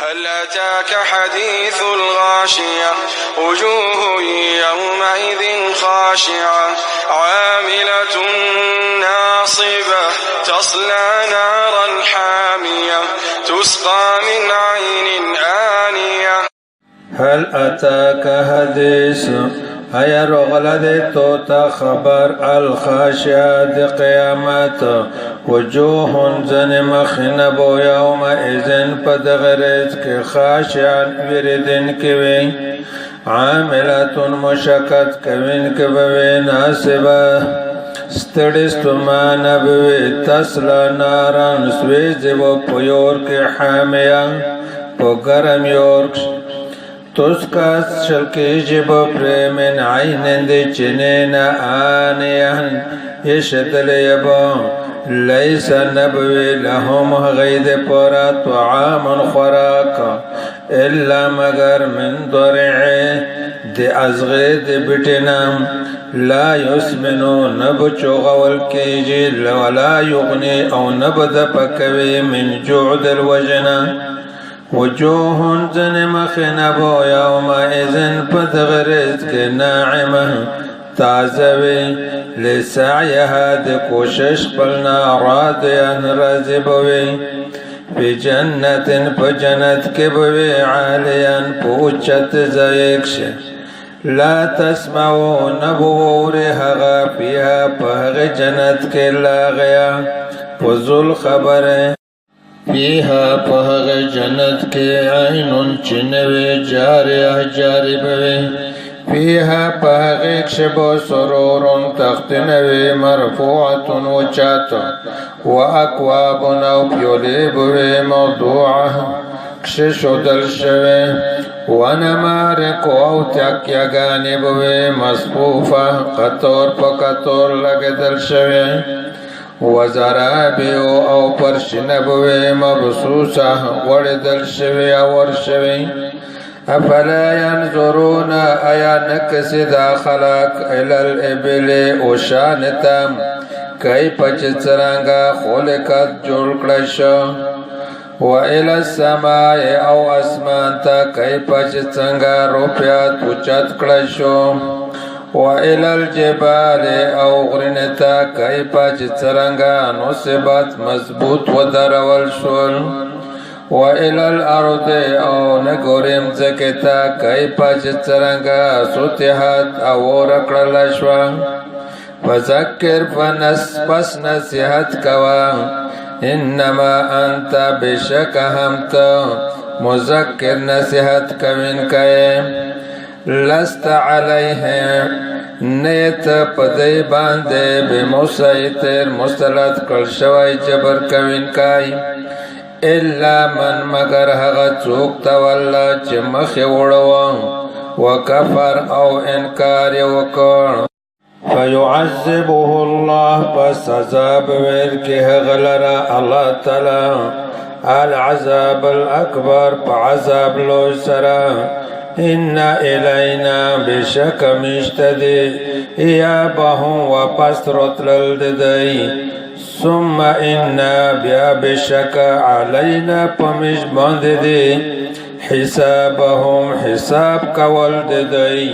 هل أتاك حديث الغاشية وجوه يومئذ خاشعة عاملة ناصبة تصلى نارا حامية تسقى من عين آنية. هل أتاك حديث ایا رغله د توتا خبر الخاشعه قیامت وجوه زن مخنب یوم اذن پدغرز کې خاشعا وردن کې وي عاملة مشقت کوین کې به ناسبه ستړستمان به تسلا نارن سويز و پيور کې حامیا په ګرم یور تسقى شلکی جب پریمن عینند چنین آنیان یشتل یبا لیس نبوی لهم غید پورا طعام خوراک الا مگر من ضرع دی ازغید بٹنام لا یسمنو نبچو غول کیجی ولا یغنی او نبد پکوی من جعد الوجنا وجوه زن مخنب یوم اذن پدغرز کے ناعمه تعزوی لسعیها د کوشش پلنا رادیان رازبوی پی جنت پجنت کبوی عالیان پوچت زیکش لا تسمعو نبور حغا پیها پهغ جنت کے لاغیا فضل خبر فيها پهغ جنت کے عین چنوی جاریہ جاری بوی فيها پهغ اکشبو سرور تختنوی مرفوعت وچات و اکواب او پیولی بوی موضوعه کششو دل شوی و نمارق او تکیگانی بوی مصفوفه قطور پا قطور لگدل شوی وزرابیو او پرشنبوی مبسوسه وردل شوی اور شوی افلا ينظرون ایا نکسی دا خلق الالابل اوشانتم کئی پچ سرانگا خولکت جوڑ کلشو و الى السماء او اسمان تا کئی پچ سنگا روپیات پوچت کلشو و الى الجبال او غرنتا کئی پچ سرانگا نصبت مضبوط و درول شول و الى الارض او نگوریم زکتا کئی پچ سرانگا سوتحت او رکڑلشوا فذکر پس نصیحت کوا انما انت بشک همتا مذکر نصیحت کوین کئی لست علیہم نیت پدی باندے بمسیطر مستلط کل شوی جبر کوین کئی الا من مگر هغه څوک تولا چې مخ وړو وکفر او انکار وکړ فيعذبه الله پس عذاب ورکه هغه لرا الله تعالی العذاب الاکبر عذاب لو سرا ان الینا بشک مشتدی ایابهم واپس رتلل ددی ثم انا بیا بشک علینا پمش باندې دی حسابهم حساب کول ددی